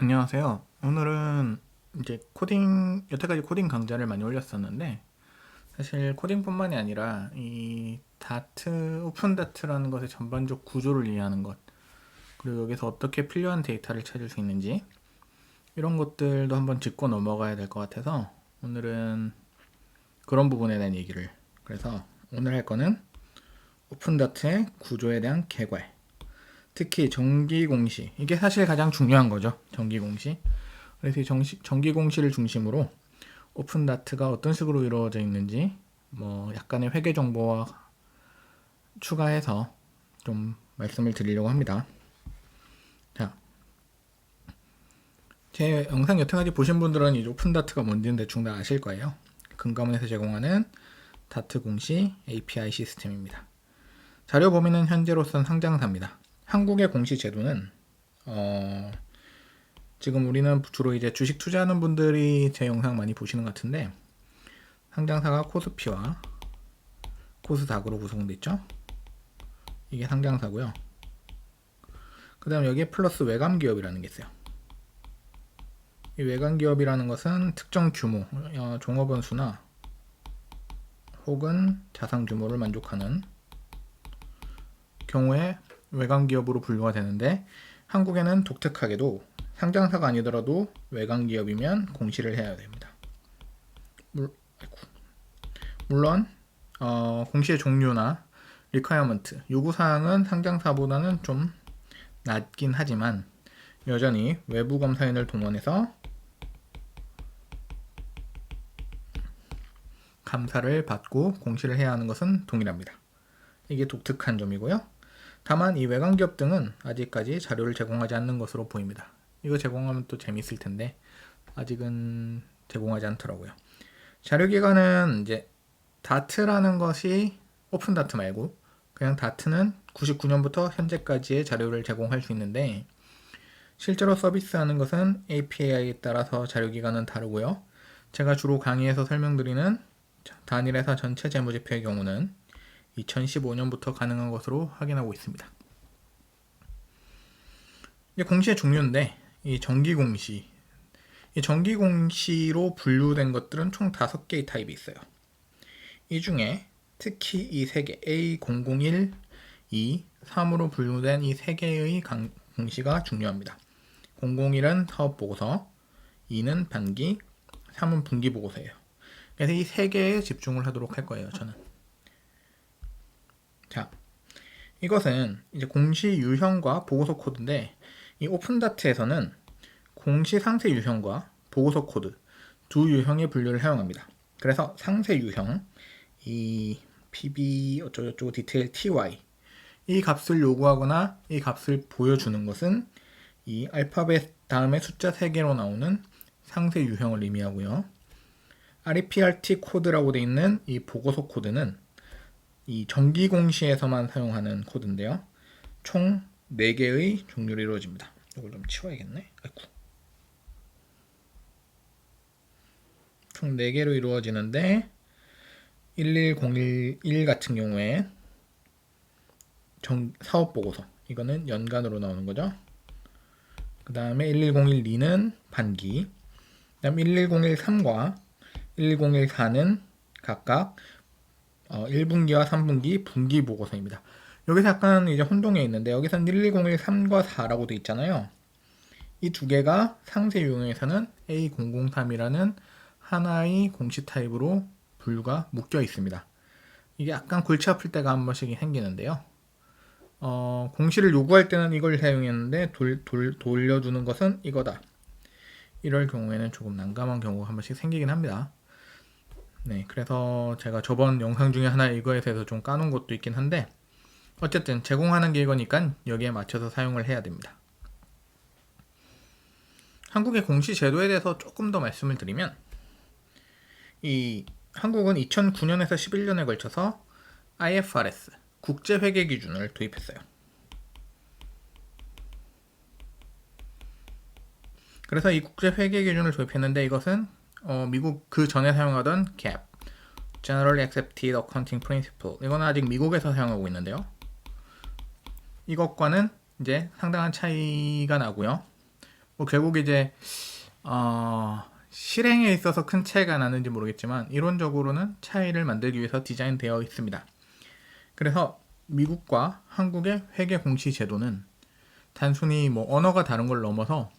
안녕하세요. 오늘은 이제 여태까지 코딩 강좌를 많이 올렸었는데, 사실 코딩뿐만이 아니라 이 오픈 다트라는 것의 전반적 구조를 이해하는 것, 그리고 여기서 어떻게 필요한 데이터를 찾을 수 있는지, 이런 것들도 한번 짚고 넘어가야 될 것 같아서, 오늘은 그런 부분에 대한 얘기를. 그래서 오늘 할 거는 오픈 다트의 구조에 대한 개괄. 특히 정기 공시. 이게 사실 가장 중요한 거죠. 정기 공시. 그래서 이 정기 공시를 중심으로 오픈 다트가 어떤 식으로 이루어져 있는지 약간의 회계 정보와 추가해서 좀 말씀을 드리려고 합니다. 자, 제 영상 여태까지 보신 분들은 이 오픈 다트가 뭔지는 대충 다 아실 거예요. 금감원에서 제공하는 다트 공시 API 시스템입니다. 자료 범위는 현재로선 상장사입니다. 한국의 공시 제도는 지금 우리는 주로 이제 주식 투자하는 분들이 제 영상 많이 보시는 것 같은데, 상장사가 코스피와 코스닥으로 구성되어 있죠. 이게 상장사고요. 그 다음 여기에 플러스 외감기업이라는 게 있어요. 이 외감기업이라는 것은 특정 규모, 종업원 수나 혹은 자산 규모를 만족하는 경우에 외감기업으로 분류가 되는데, 한국에는 독특하게도 상장사가 아니더라도 외감기업이면 공시를 해야 됩니다. 물론 공시의 종류나 리퀘어먼트, 요구사항은 상장사보다는 좀 낮긴 하지만 여전히 외부 검사인을 동원해서 감사를 받고 공시를 해야 하는 것은 동일합니다. 이게 독특한 점이고요. 다만 이 외관기업 등은 아직까지 자료를 제공하지 않는 것으로 보입니다. 이거 제공하면 또 재밌을 텐데 아직은 제공하지 않더라고요. 자료기관은 이제 다트라는 것이 오픈 다트 말고 그냥 다트는 99년부터 현재까지의 자료를 제공할 수 있는데, 실제로 서비스하는 것은 API에 따라서 자료기관은 다르고요. 제가 주로 강의에서 설명드리는 단일회사 전체 재무제표의 경우는 2015년부터 가능한 것으로 확인하고 있습니다. 이제 공시의 종류인데, 이 정기공시, 이 정기공시로 분류된 것들은 총 5개의 타입이 있어요. 이 중에 특히 이 3개, A001, 2, 3으로 분류된 이 3개의 공시가 중요합니다. 001은 사업보고서, 2는 반기, 3은 분기보고서예요. 그래서 이 3개에 집중을 하도록 할 거예요, 저는. 자, 이것은 이제 공시 유형과 보고서 코드인데, 이 오픈다트에서는 공시 상세 유형과 보고서 코드 두 유형의 분류를 사용합니다. 그래서 상세 유형, 이 PB 어쩌고저쩌고 디테일 TY, 이 값을 요구하거나 이 값을 보여주는 것은 이 알파벳 다음에 숫자 3개로 나오는 상세 유형을 의미하고요. REPRT 코드라고 되어 있는 이 보고서 코드는 이 정기 공시에서만 사용하는 코드인데요. 총 4개의 종류로 이루어집니다. 이걸 좀 치워야겠네. 아이고. 총 4개로 이루어지는데 11011 같은 경우에 사업보고서, 이거는 연간으로 나오는 거죠. 그 다음에 11012는 반기, 그 다음 11013과 11014는 각각 1분기와 3분기 분기 보고서입니다. 여기서 약간 이제 혼동이 있는데, 여기서는 11013과 4라고 되어 있잖아요. 이 두 개가 상세 유형에서는 A003이라는 하나의 공시 타입으로 분류가 묶여 있습니다. 이게 약간 골치 아플 때가 한 번씩 생기는데요. 공시를 요구할 때는 이걸 사용했는데 돌려주는 것은 이거다. 이럴 경우에는 조금 난감한 경우가 한 번씩 생기긴 합니다. 네, 그래서 제가 저번 영상 중에 하나 이거에 대해서 좀 까놓은 것도 있긴 한데, 어쨌든 제공하는 게 이거니까 여기에 맞춰서 사용을 해야 됩니다. 한국의 공시 제도에 대해서 조금 더 말씀을 드리면, 이 한국은 2009년에서 11년에 걸쳐서 IFRS 국제회계 기준을 도입했어요. 그래서 이 국제회계 기준을 도입했는데, 이것은 미국 그 전에 사용하던 GAAP, Generally Accepted Accounting Principle, 이거는 아직 미국에서 사용하고 있는데요. 이것과는 이제 상당한 차이가 나고요. 뭐 결국 이제 실행에 있어서 큰 차이가 나는지 모르겠지만 이론적으로는 차이를 만들기 위해서 디자인되어 있습니다. 그래서 미국과 한국의 회계 공시 제도는 단순히 뭐 언어가 다른 걸 넘어서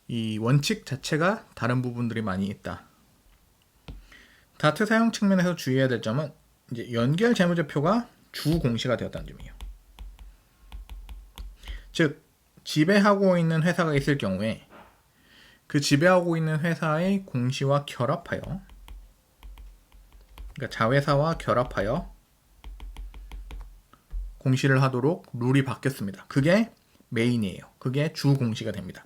이 원칙 자체가 다른 부분들이 많이 있다. 다트 사용 측면에서 주의해야 될 점은 이제 연결 재무제표가 주 공시가 되었다는 점이에요. 즉 지배하고 있는 회사가 있을 경우에 그 지배하고 있는 회사의 공시와 결합하여, 그러니까 자회사와 결합하여 공시를 하도록 룰이 바뀌었습니다. 그게 메인이에요. 그게 주 공시가 됩니다.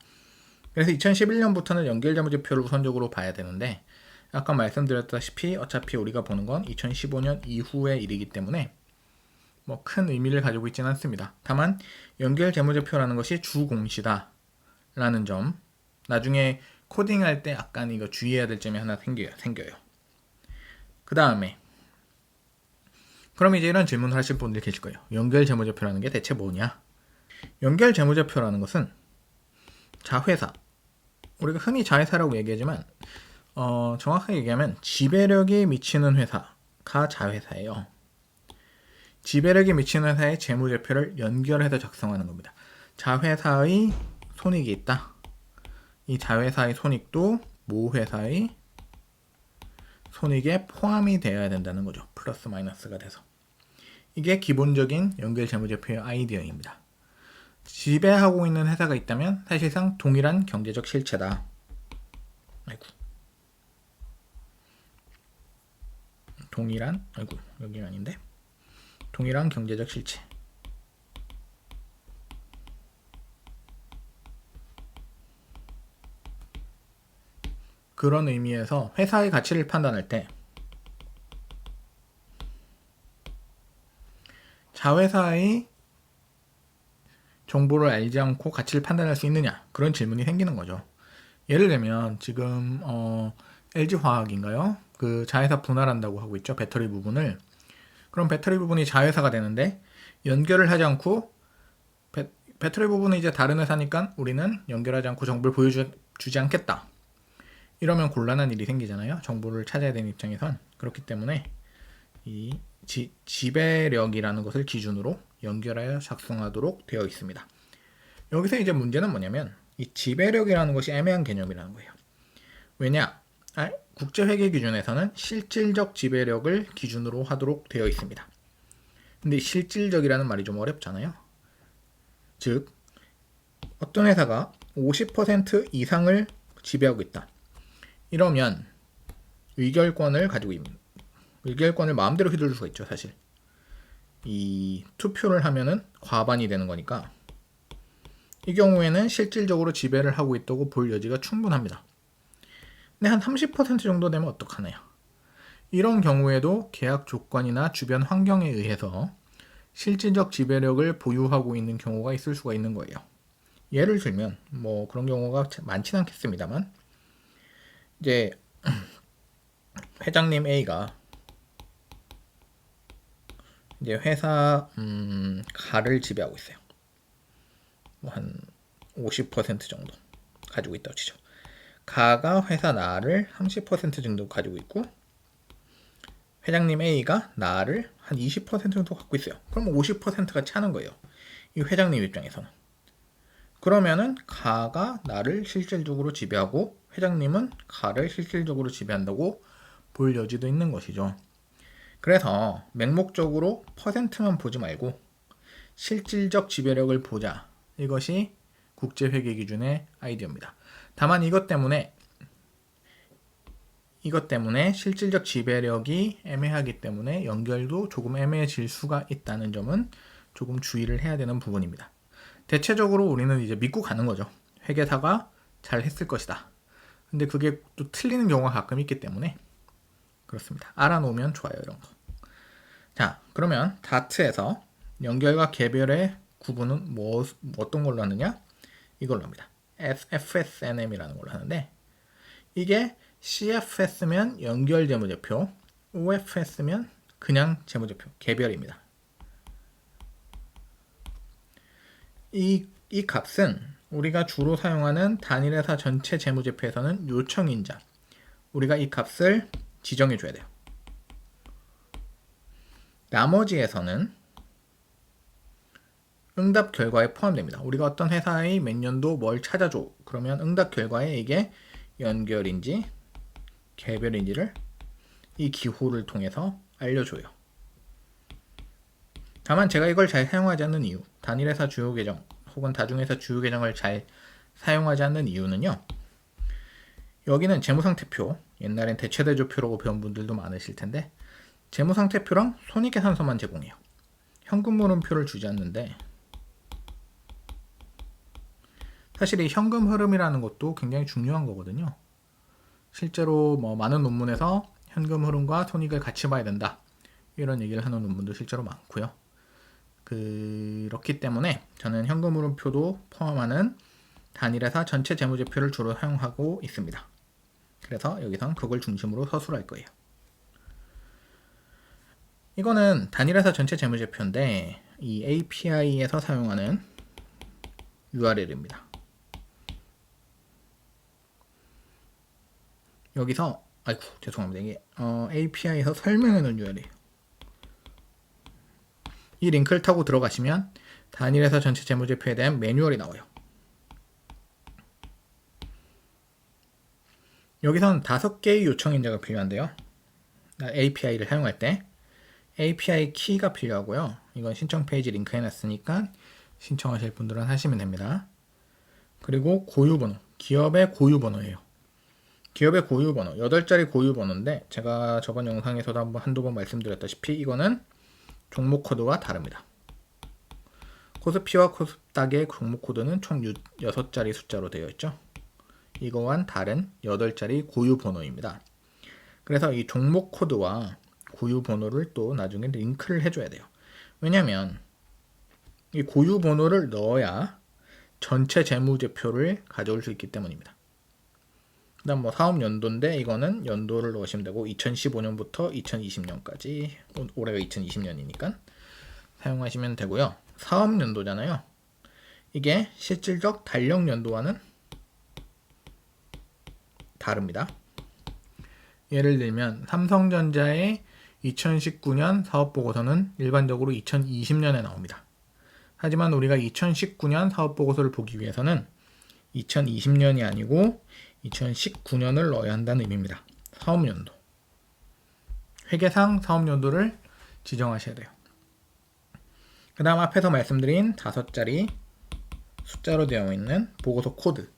그래서 2011년부터는 연결재무제표를 우선적으로 봐야 되는데, 아까 말씀드렸다시피 어차피 우리가 보는 건 2015년 이후의 일이기 때문에 뭐 큰 의미를 가지고 있지는 않습니다. 다만 연결재무제표라는 것이 주 공시다 라는 점, 나중에 코딩할 때 약간 이거 주의해야 될 점이 하나 생겨요. 그 다음에 그럼 이제 이런 질문을 하실 분들이 계실 거예요. 연결재무제표라는 게 대체 뭐냐? 연결재무제표라는 것은 자회사, 우리가 흔히 자회사라고 얘기하지만 정확하게 얘기하면 지배력이 미치는 회사가 자회사예요. 지배력이 미치는 회사의 재무제표를 연결해서 작성하는 겁니다. 자회사의 손익이 있다. 이 자회사의 손익도 모회사의 손익에 포함이 되어야 된다는 거죠. 플러스 마이너스가 돼서. 이게 기본적인 연결재무제표의 아이디어입니다. 지배하고 있는 회사가 있다면 사실상 동일한 경제적 실체다. 여기 아닌데. 동일한 경제적 실체. 그런 의미에서 회사의 가치를 판단할 때 자회사의 정보를 알지 않고 가치를 판단할 수 있느냐, 그런 질문이 생기는 거죠. 예를 들면 지금 LG화학인가요? 그 자회사 분할한다고 하고 있죠. 배터리 부분을. 그럼 배터리 부분이 자회사가 되는데 연결을 하지 않고 배터리 부분은 이제 다른 회사니까 우리는 연결하지 않고 정보를 보여주지 않겠다. 이러면 곤란한 일이 생기잖아요. 정보를 찾아야 되는 입장에선. 그렇기 때문에 이 지배력이라는 것을 기준으로 연결하여 작성하도록 되어 있습니다. 여기서 이제 문제는 뭐냐면 이 지배력이라는 것이 애매한 개념이라는 거예요. 왜냐? 국제회계 기준에서는 실질적 지배력을 기준으로 하도록 되어 있습니다. 근데 실질적이라는 말이 좀 어렵잖아요. 즉 어떤 회사가 50% 이상을 지배하고 있다. 이러면 의결권을 가지고 있는, 의결권을 마음대로 휘둘릴 수가 있죠. 사실 이 투표를 하면은 과반이 되는 거니까 이 경우에는 실질적으로 지배를 하고 있다고 볼 여지가 충분합니다. 근데 한 30% 정도 되면 어떡하나요? 이런 경우에도 계약 조건이나 주변 환경에 의해서 실질적 지배력을 보유하고 있는 경우가 있을 수가 있는 거예요. 예를 들면 뭐 그런 경우가 많지는 않겠습니다만, 이제 회장님 A가 이제 회사 가를 지배하고 있어요. 뭐 한 50% 정도 가지고 있다고 치죠. 가가 회사 나를 30% 정도 가지고 있고 회장님 A가 나를 한 20% 정도 갖고 있어요. 그럼 50%가 차는 거예요. 이 회장님 입장에서는. 그러면은 가가 나를 실질적으로 지배하고 회장님은 가를 실질적으로 지배한다고 볼 여지도 있는 것이죠. 그래서 맹목적으로 퍼센트만 보지 말고 실질적 지배력을 보자. 이것이 국제회계 기준의 아이디어입니다. 다만 이것 때문에 실질적 지배력이 애매하기 때문에 연결도 조금 애매해질 수가 있다는 점은 조금 주의를 해야 되는 부분입니다. 대체적으로 우리는 이제 믿고 가는 거죠. 회계사가 잘 했을 것이다. 근데 그게 또 틀리는 경우가 가끔 있기 때문에 그렇습니다. 알아놓으면 좋아요, 이런 거. 자, 그러면 다트에서 연결과 개별의 구분은 어떤 걸로 하느냐? 이걸로 합니다. FSNM이라는 걸로 하는데, 이게 CFS면 연결 재무제표, OFS면 그냥 재무제표, 개별입니다. 이 값은 우리가 주로 사용하는 단일회사 전체 재무제표에서는 요청인자, 우리가 이 값을 지정해 줘야 돼요. 나머지에서는 응답 결과에 포함됩니다. 우리가 어떤 회사의 몇 년도 뭘 찾아줘. 그러면 응답 결과에 이게 연결인지 개별인지를 이 기호를 통해서 알려줘요. 다만 제가 이걸 잘 사용하지 않는 이유, 단일회사 주요 계정 혹은 다중회사 주요 계정을 잘 사용하지 않는 이유는요. 여기는 재무상태표, 옛날엔 대체대조표라고 배운 분들도 많으실 텐데 재무상태표랑 손익계산서만 제공해요. 현금흐름표를 주지 않는데 사실 이 현금 흐름이라는 것도 굉장히 중요한 거거든요. 실제로 뭐 많은 논문에서 현금 흐름과 손익을 같이 봐야 된다. 이런 얘기를 하는 논문도 실제로 많고요. 그렇기 때문에 저는 현금 흐름표도 포함하는 단일회사 전체 재무제표를 주로 사용하고 있습니다. 그래서 여기선 그걸 중심으로 서술할 거예요. 이거는 단일회사 전체 재무제표인데 이 API에서 사용하는 URL입니다. 여기서 아이고 죄송합니다. 이게 API에서 설명해 놓은 URL이에요. 이 링크를 타고 들어가시면 단일회사 전체 재무제표에 대한 매뉴얼이 나와요. 여기선 5개의 요청인자가 필요한데요. API를 사용할 때 API 키가 필요하고요. 이건 신청 페이지 링크 해놨으니까 신청하실 분들은 하시면 됩니다. 그리고 고유번호, 기업의 고유번호예요. 기업의 고유번호, 8자리 고유번호인데 제가 저번 영상에서도 한두 번 말씀드렸다시피 이거는 종목 코드와 다릅니다. 코스피와 코스닥의 종목 코드는 총 6자리 숫자로 되어 있죠. 이거와는 다른 8자리 고유번호입니다. 그래서 이 종목 코드와 고유번호를 또 나중에 링크를 해줘야 돼요. 왜냐면 이 고유번호를 넣어야 전체 재무제표를 가져올 수 있기 때문입니다. 그 다음 뭐 사업연도인데 이거는 연도를 넣으시면 되고 2015년부터 2020년까지 올해가 2020년이니까 사용하시면 되고요. 사업연도잖아요. 이게 실질적 달력연도와는 다릅니다. 예를 들면 삼성전자의 2019년 사업보고서는 일반적으로 2020년에 나옵니다. 하지만 우리가 2019년 사업보고서를 보기 위해서는 2020년이 아니고 2019년을 넣어야 한다는 의미입니다. 사업연도. 회계상 사업연도를 지정하셔야 돼요. 그 다음 앞에서 말씀드린 5자리 숫자로 되어 있는 보고서 코드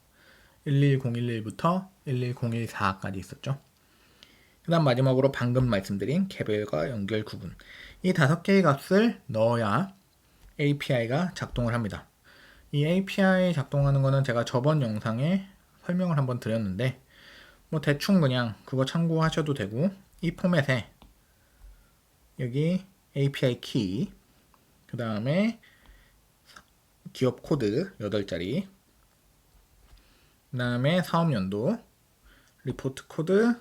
11011부터 11014까지 있었죠. 그 다음 마지막으로 방금 말씀드린 개별과 연결 구분. 이 5개의 값을 넣어야 API가 작동을 합니다. 이 API 작동하는 거는 제가 저번 영상에 설명을 한번 드렸는데 뭐 대충 그냥 그거 참고하셔도 되고 이 포맷에 여기 API 키 그 다음에 기업 코드 8자리 그 다음에 사업연도 리포트 코드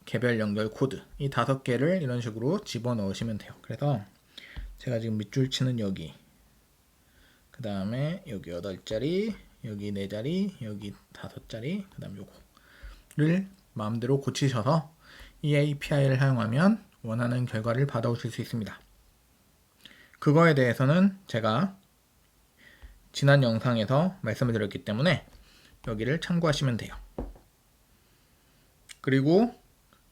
개별 연결 코드 이 5개를 이런 식으로 집어넣으시면 돼요. 그래서 제가 지금 밑줄 치는 여기 그 다음에 여기 8자리 여기 4자리 여기 5자리 그 다음 요거를 마음대로 고치셔서 이 API를 사용하면 원하는 결과를 받아오실 수 있습니다. 그거에 대해서는 제가 지난 영상에서 말씀을 드렸기 때문에 여기를 참고하시면 돼요. 그리고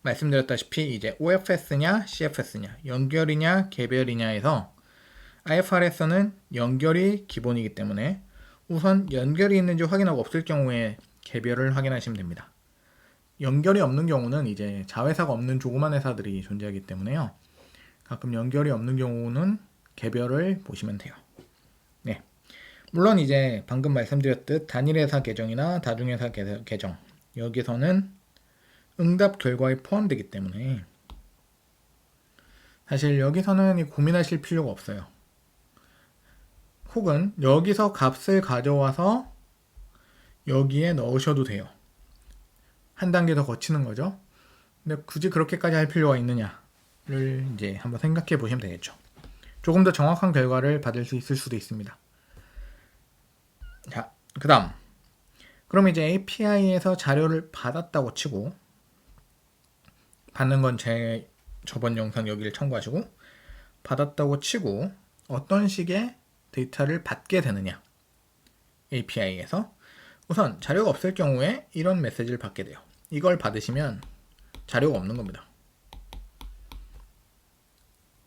말씀드렸다시피 이제 OFS냐 CFS냐 연결이냐 개별이냐에서 IFRS는 연결이 기본이기 때문에 우선 연결이 있는지 확인하고 없을 경우에 개별을 확인하시면 됩니다. 연결이 없는 경우는 이제 자회사가 없는 조그만 회사들이 존재하기 때문에요. 가끔 연결이 없는 경우는 개별을 보시면 돼요. 네. 물론 이제 방금 말씀드렸듯 단일회사 계정이나 다중회사 계정 여기서는 응답 결과에 포함되기 때문에 사실 여기서는 고민하실 필요가 없어요. 혹은 여기서 값을 가져와서 여기에 넣으셔도 돼요. 한 단계 더 거치는 거죠. 근데 굳이 그렇게까지 할 필요가 있느냐를 이제 한번 생각해 보시면 되겠죠. 조금 더 정확한 결과를 받을 수 있을 수도 있습니다. 자, 그 다음 그럼 이제 API에서 자료를 받았다고 치고, 받는 건 제 저번 영상 여기를 참고하시고, 받았다고 치고 어떤 식의 데이터를 받게 되느냐, API에서 우선 자료가 없을 경우에 이런 메시지를 받게 돼요. 이걸 받으시면 자료가 없는 겁니다.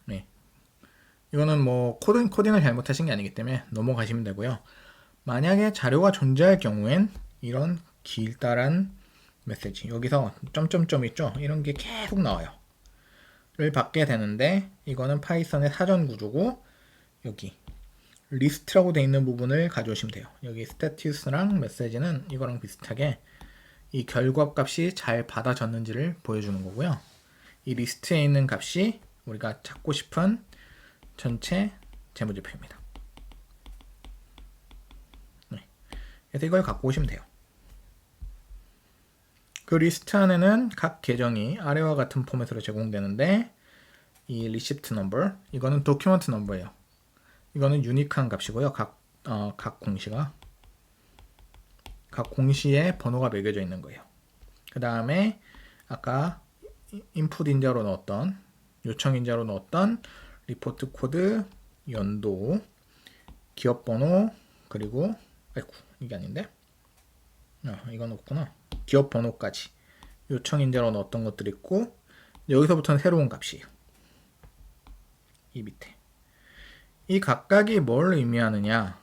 네. 이거는 뭐 코딩을 잘못하신 게 아니기 때문에 넘어가시면 되고요. 만약에 자료가 존재할 경우엔 이런 길다란 메시지, 여기서 점점점 있죠? 이런 게 계속 나와요. 를 받게 되는데, 이거는 파이썬의 사전 구조고, 여기 리스트라고 되어 있는 부분을 가져오시면 돼요. 여기 스태투스랑 메시지는 이거랑 비슷하게 이 결과 값이 잘 받아졌는지를 보여주는 거고요. 이 리스트에 있는 값이 우리가 찾고 싶은 전체 재무제표입니다. 네. 그래서 이걸 갖고 오시면 돼요. 그 리스트 안에는 각 계정이 아래와 같은 포맷으로 제공되는데, 이 receipt number, 이거는 document number예요. 이거는 유니크한 값이고요. 각 공시에 번호가 매겨져 있는 거예요. 그 다음에 아까 input 인자로 넣었던, 요청 인자로 넣었던 리포트 코드, 연도, 기업 번호, 그리고 이게 아닌데? 이건 없구나. 기업 번호까지 요청 인자로 넣었던 것들이 있고, 여기서부터는 새로운 값이에요. 이 밑에 이 각각이 뭘 의미하느냐,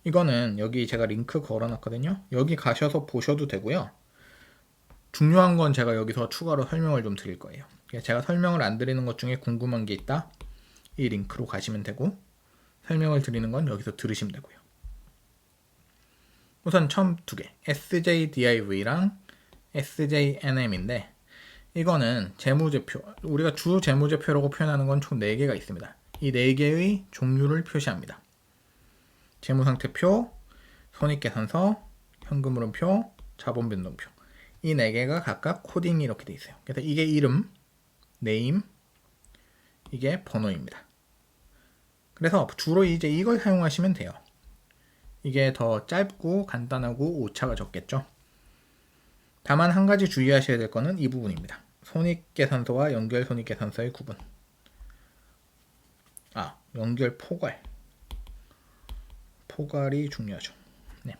이거는 여기 제가 링크 걸어놨거든요. 여기 가셔서 보셔도 되고요. 중요한 건 제가 여기서 추가로 설명을 좀 드릴 거예요. 제가 설명을 안 드리는 것 중에 궁금한 게 있다, 이 링크로 가시면 되고, 설명을 드리는 건 여기서 들으시면 되고요. 우선 처음 두 개, SJDIV랑 SJNM인데, 이거는 재무제표, 우리가 주 재무제표라고 표현하는 건 총 4개가 있습니다. 이 4개의 종류를 표시합니다. 재무상태표, 손익계산서, 현금흐름표, 자본변동표. 이 4개가 각각 코딩이 이렇게 돼 있어요. 그래서 이게 이름, 네임, 이게 번호입니다. 그래서 주로 이제 이걸 사용하시면 돼요. 이게 더 짧고 간단하고 오차가 적겠죠. 다만 한 가지 주의하셔야 될 거는 이 부분입니다. 손익계산서와 연결 손익계산서의 구분. 연결 포괄. 포괄이 중요하죠. 네.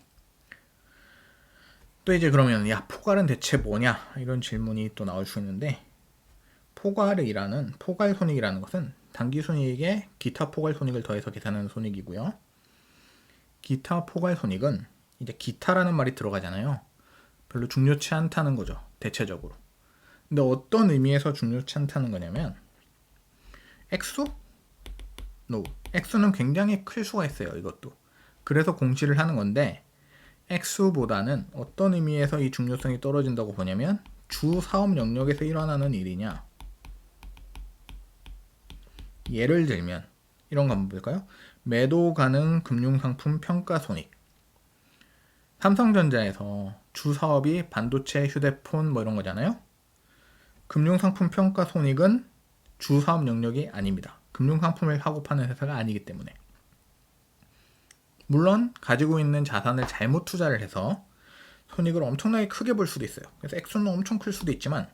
또 이제 그러면 포괄은 대체 뭐냐, 이런 질문이 또 나올 수 있는데, 포괄 손익이라는 것은 단기 손익에 기타 포괄 손익을 더해서 계산하는 손익이고요. 기타 포괄 손익은 이제 기타라는 말이 들어가잖아요. 별로 중요치 않다는 거죠, 대체적으로. 근데 어떤 의미에서 중요치 않다는 거냐면, 액수? 액수는 굉장히 클 수가 있어요, 이것도. 그래서 공시를 하는 건데, 액수보다는 어떤 의미에서 이 중요성이 떨어진다고 보냐면, 주 사업 영역에서 일어나는 일이냐. 예를 들면 이런 거 한번 볼까요? 매도 가능 금융상품 평가 손익. 삼성전자에서 주 사업이 반도체, 휴대폰 뭐 이런 거잖아요. 금융상품 평가 손익은 주 사업 영역이 아닙니다. 금융상품을 사고 파는 회사가 아니기 때문에. 물론 가지고 있는 자산을 잘못 투자를 해서 손익을 엄청나게 크게 볼 수도 있어요. 그래서 액수는 엄청 클 수도 있지만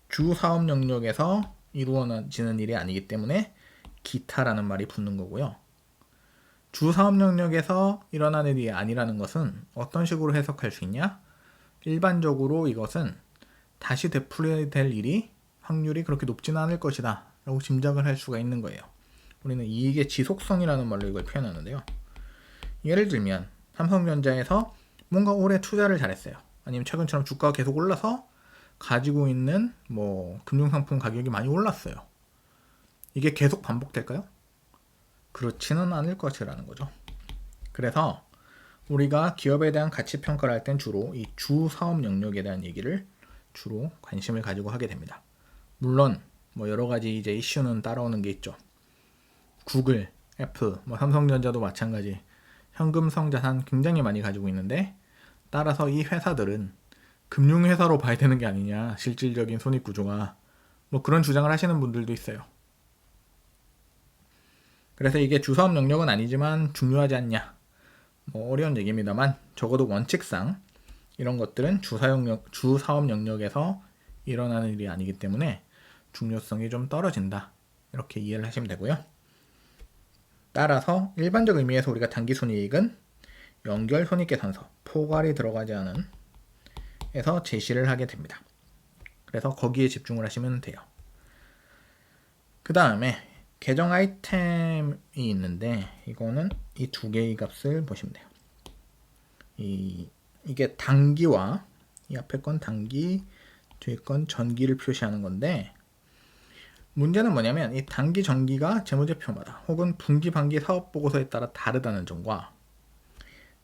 주 사업 영역에서 이루어지는 일이 아니기 때문에 기타라는 말이 붙는 거고요. 주 사업 영역에서 일어나는 일이 아니라는 것은 어떤 식으로 해석할 수 있냐? 일반적으로 이것은 다시 되풀이될 일이 확률이 그렇게 높지는 않을 것이다 라고 짐작을 할 수가 있는 거예요. 우리는 이익의 지속성이라는 말로 이걸 표현하는데요. 예를 들면 삼성전자에서 뭔가 올해 투자를 잘했어요. 아니면 최근처럼 주가가 계속 올라서 가지고 있는 금융상품 가격이 많이 올랐어요. 이게 계속 반복될까요? 그렇지는 않을 것이라는 거죠. 그래서 우리가 기업에 대한 가치 평가를 할 땐 주로 이 주 사업 영역에 대한 얘기를 주로 관심을 가지고 하게 됩니다. 물론 여러 가지 이제 이슈는 따라오는 게 있죠. 구글, 애플, 삼성전자도 마찬가지 현금성 자산 굉장히 많이 가지고 있는데, 따라서 이 회사들은 금융회사로 봐야 되는 게 아니냐, 실질적인 손익 구조가, 그런 주장을 하시는 분들도 있어요. 그래서 이게 주사업 영역은 아니지만 중요하지 않냐, 뭐 어려운 얘기입니다만 적어도 원칙상 이런 것들은 주사업 영역에서 일어나는 일이 아니기 때문에 중요성이 좀 떨어진다. 이렇게 이해를 하시면 되고요. 따라서 일반적 의미에서 우리가 당기손익은 연결 손익계산서, 포괄이 들어가지 않은 에서 제시를 하게 됩니다. 그래서 거기에 집중을 하시면 돼요. 그 다음에 계정 아이템이 있는데 이거는 이 두 개의 값을 보시면 돼요. 이게 단기와 이 앞에 건 단기, 뒤에 건 전기를 표시하는 건데 문제는 뭐냐면 이 단기 전기가 재무제표마다 혹은 분기 반기 사업보고서에 따라 다르다는 점과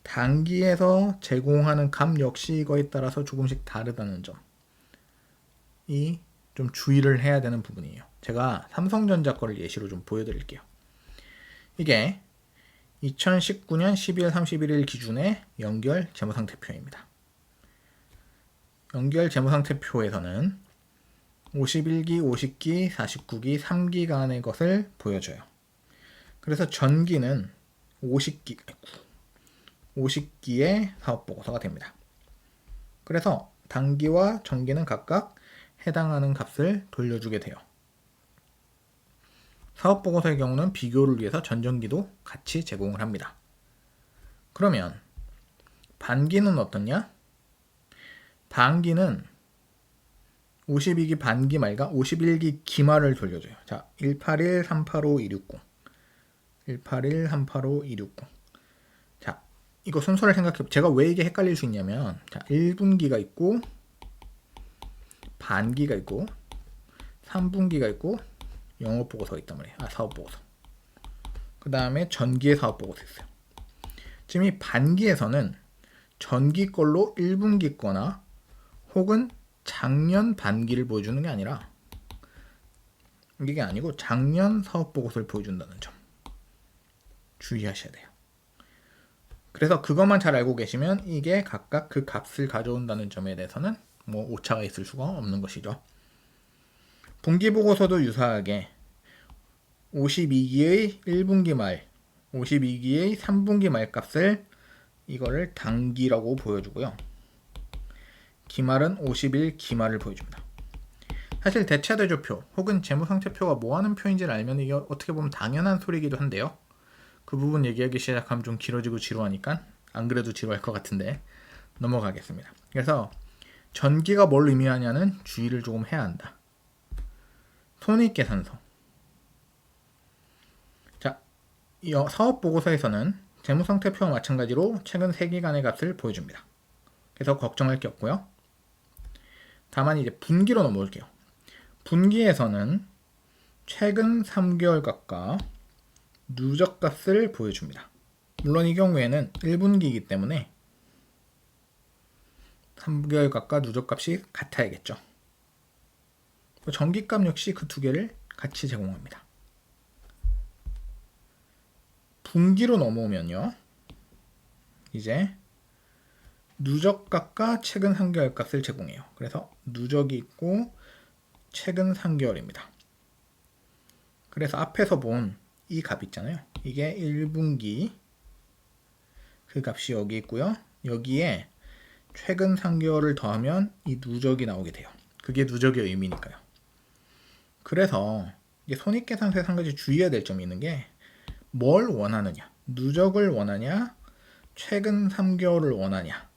단기에서 제공하는 값 역시 이거에 따라서 조금씩 다르다는 점이 좀 주의를 해야 되는 부분이에요. 제가 삼성전자 거를 예시로 좀 보여드릴게요. 이게 2019년 12월 31일 기준의 연결 재무상태표입니다. 연결 재무상태표에서는 51기, 50기, 49기, 3기간의 것을 보여줘요. 그래서 전기는 50기의 사업보고서가 됩니다. 그래서 단기와 전기는 각각 해당하는 값을 돌려주게 돼요. 사업보고서의 경우는 비교를 위해서 전전기도 같이 제공을 합니다. 그러면 반기는 어떻냐? 반기는 52기 반기 말과 51기 기말을 돌려줘요. 자, 181, 385, 260 181, 385, 260 자, 이거 순서를 생각해. 제가 왜 이게 헷갈릴 수 있냐면 자, 1분기가 있고 반기가 있고 3분기가 있고 영업보고서가 있단 말이에요. 사업보고서. 그 다음에 전기의 사업보고서 있어요. 지금 이 반기에서는 전기 걸로 1분기 거나 혹은 작년 반기를 보여주는 게 아니라 이게 아니고 작년 사업보고서를 보여준다는 점 주의하셔야 돼요. 그래서 그것만 잘 알고 계시면 이게 각각 그 값을 가져온다는 점에 대해서는 뭐 오차가 있을 수가 없는 것이죠. 분기보고서도 유사하게 52기의 1분기 말, 52기의 3분기 말 값을 이거를 단기라고 보여주고요. 기말은 50일 기말을 보여줍니다. 사실 대차대조표 혹은 재무상태표가 뭐하는 표인지를 알면 이게 어떻게 보면 당연한 소리이기도 한데요. 그 부분 얘기하기 시작하면 좀 길어지고 지루하니까 안 그래도 지루할 것 같은데 넘어가겠습니다. 그래서 전기가 뭘 의미하냐는 주의를 조금 해야 한다. 손익계산서. 자, 이 사업보고서에서는 재무상태표와 마찬가지로 최근 3기간의 값을 보여줍니다. 그래서 걱정할 게 없고요. 다만 이제 분기로 넘어올게요. 분기에서는 최근 3개월 값과 누적값을 보여줍니다. 물론 이 경우에는 1분기이기 때문에 3개월 값과 누적값이 같아야겠죠. 전기값 역시 그 두 개를 같이 제공합니다. 분기로 넘어오면요. 이제 누적값과 최근 3개월 값을 제공해요. 그래서 누적이 있고 최근 3개월입니다. 그래서 앞에서 본 이 값 있잖아요. 이게 1분기 그 값이 여기 있고요. 여기에 최근 3개월을 더하면 이 누적이 나오게 돼요. 그게 누적의 의미니까요. 그래서 이게 손익계산서에서 한 가지 주의해야 될 점이 있는 게 뭘 원하느냐, 누적을 원하냐, 최근 3개월을 원하냐,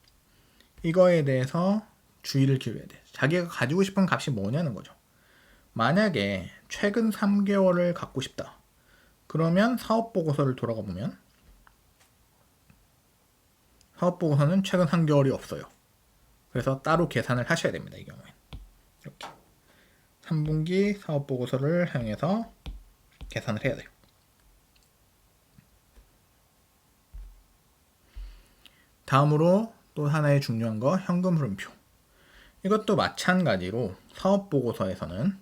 이거에 대해서 주의를 기울여야 돼요. 자기가 가지고 싶은 값이 뭐냐는 거죠. 만약에 최근 3개월을 갖고 싶다. 그러면 사업보고서를 돌아가 보면 사업보고서는 최근 3개월이 없어요. 그래서 따로 계산을 하셔야 됩니다. 이 경우엔 이렇게 3분기 사업보고서를 사용해서 계산을 해야 돼요. 다음으로 또 하나의 중요한 거 현금 흐름표. 이것도 마찬가지로 사업보고서에서는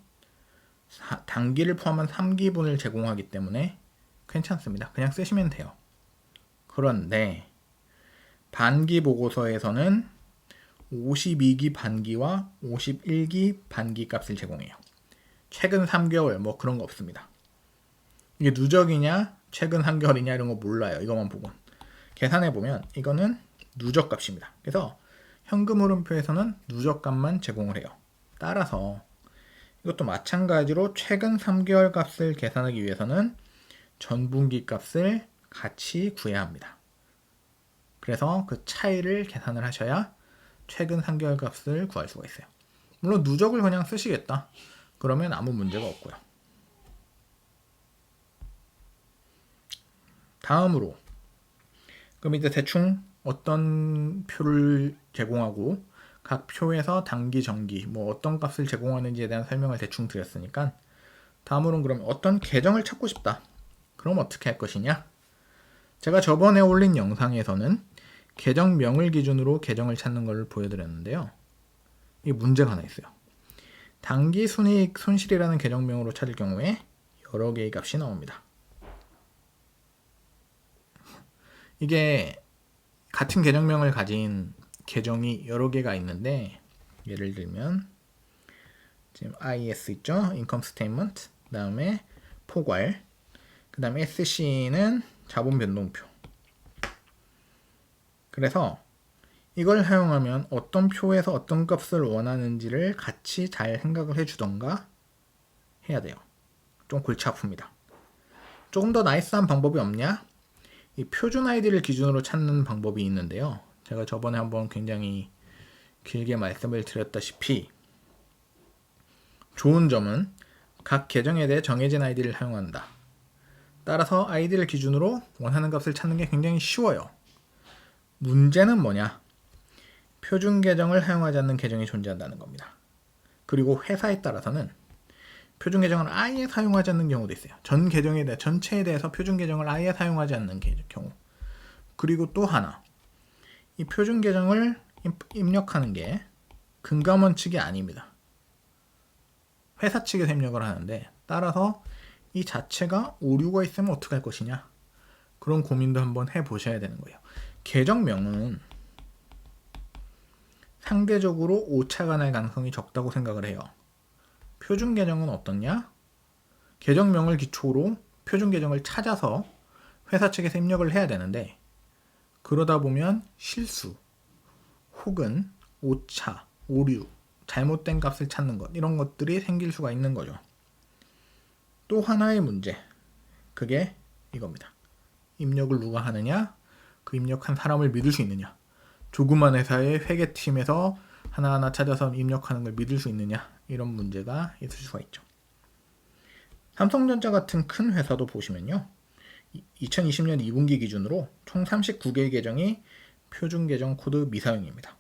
단기를 포함한 3기분을 제공하기 때문에 괜찮습니다. 그냥 쓰시면 돼요. 그런데 반기 보고서에서는 52기 반기와 51기 반기 값을 제공해요. 최근 3개월 뭐 그런 거 없습니다. 이게 누적이냐 최근 3개월이냐 이런 거 몰라요. 이것만 보고 계산해보면 이거는 누적값입니다. 그래서 현금 흐름표에서는 누적값만 제공을 해요. 따라서 이것도 마찬가지로 최근 3개월 값을 계산하기 위해서는 전분기 값을 같이 구해야 합니다. 그래서 그 차이를 계산을 하셔야 최근 3개월 값을 구할 수가 있어요. 물론 누적을 그냥 쓰시겠다. 그러면 아무 문제가 없고요. 다음으로 그럼 이제 대충 어떤 표를 제공하고 각 표에서 단기, 정기 뭐 어떤 값을 제공하는지에 대한 설명을 대충 드렸으니까 다음으로는 그럼 어떤 계정을 찾고 싶다. 그럼 어떻게 할 것이냐? 제가 저번에 올린 영상에서는 계정명을 기준으로 계정을 찾는 걸 보여드렸는데요. 이게 문제가 하나 있어요. 단기 순이익 손실이라는 계정명으로 찾을 경우에 여러 개의 값이 나옵니다. 이게 같은 계정명을 가진 계정이 여러 개가 있는데 예를 들면 지금 IS 있죠? Income Statement 그 다음에 포괄 그 다음에 SC는 자본 변동표. 그래서 이걸 사용하면 어떤 표에서 어떤 값을 원하는지를 같이 잘 생각을 해주던가 해야 돼요. 좀 골치 아픕니다. 조금 더 나이스한 방법이 없냐? 이 표준 아이디를 기준으로 찾는 방법이 있는데요. 제가 저번에 한번 굉장히 길게 말씀을 드렸다시피 좋은 점은 각 계정에 대해 정해진 아이디를 사용한다. 따라서 아이디를 기준으로 원하는 값을 찾는 게 굉장히 쉬워요. 문제는 뭐냐? 표준 계정을 사용하지 않는 계정이 존재한다는 겁니다. 그리고 회사에 따라서는 표준 계정을 아예 사용하지 않는 경우도 있어요. 전 계정에 대해 전체에 대해서 표준 계정을 아예 사용하지 않는 경우. 그리고 또 하나, 이 표준 계정을 입력하는 게 금감원 측이 아닙니다. 회사 측에서 입력을 하는데 따라서 이 자체가 오류가 있으면 어떻게 할 것이냐? 그런 고민도 한번 해보셔야 되는 거예요. 계정명은 상대적으로 오차가 날 가능성이 적다고 생각을 해요. 표준 계정은 어떻냐? 계정명을 기초로 표준 계정을 찾아서 회사 측에서 입력을 해야 되는데 그러다 보면 실수 혹은 오차, 오류, 잘못된 값을 찾는 것 이런 것들이 생길 수가 있는 거죠. 또 하나의 문제 그게 이겁니다. 입력을 누가 하느냐? 그 입력한 사람을 믿을 수 있느냐? 조그만 회사의 회계팀에서 하나하나 찾아서 입력하는 걸 믿을 수 있느냐? 이런 문제가 있을 수가 있죠. 삼성전자 같은 큰 회사도 보시면요. 2020년 2분기 기준으로 총 39개의 계정이 표준 계정 코드 미사용입니다.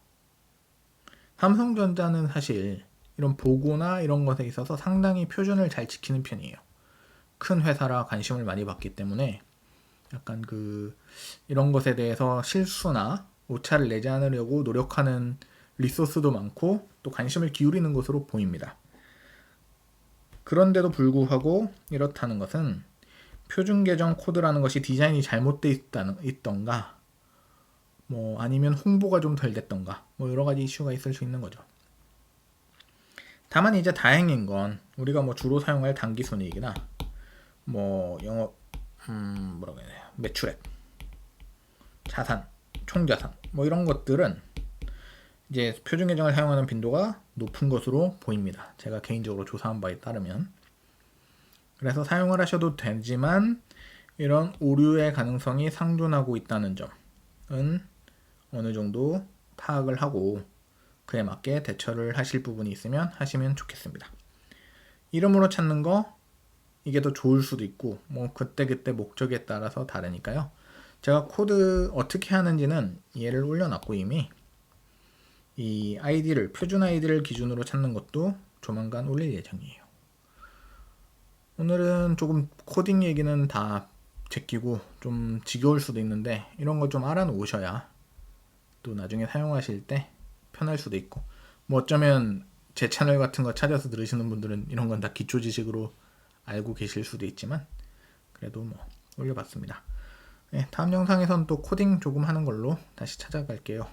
삼성전자는 사실 이런 보고나 이런 것에 있어서 상당히 표준을 잘 지키는 편이에요. 큰 회사라 관심을 많이 받기 때문에 약간 이런 것에 대해서 실수나 오차를 내지 않으려고 노력하는 리소스도 많고 또 관심을 기울이는 것으로 보입니다. 그런데도 불구하고 이렇다는 것은 표준 계정 코드라는 것이 디자인이 잘못되어 있던가 뭐 아니면 홍보가 좀 덜 됐던가 뭐 여러 가지 이슈가 있을 수 있는 거죠. 다만 이제 다행인 건 우리가 뭐 주로 사용할 단기 순이익이나 뭐 영업 뭐라고 해야 돼요? 매출액, 자산, 총자산 뭐 이런 것들은 이제 표준 계정을 사용하는 빈도가 높은 것으로 보입니다. 제가 개인적으로 조사한 바에 따르면. 그래서 사용을 하셔도 되지만 이런 오류의 가능성이 상존하고 있다는 점은 어느 정도 파악을 하고 그에 맞게 대처를 하실 부분이 있으면 하시면 좋겠습니다. 이름으로 찾는 거 이게 더 좋을 수도 있고 뭐 그때그때 목적에 따라서 다르니까요. 제가 코드 어떻게 하는지는 얘를 올려놨고 이미 이 아이디를 표준 아이디를 기준으로 찾는 것도 조만간 올릴 예정이에요. 오늘은 조금 코딩 얘기는 다 제끼고 좀 지겨울 수도 있는데 이런 거 좀 알아놓으셔야 또 나중에 사용하실 때 편할 수도 있고 뭐 어쩌면 제 채널 같은 거 찾아서 들으시는 분들은 이런 건 다 기초 지식으로 알고 계실 수도 있지만 그래도 뭐 올려봤습니다. 네, 다음 영상에선 또 코딩 조금 하는 걸로 다시 찾아갈게요.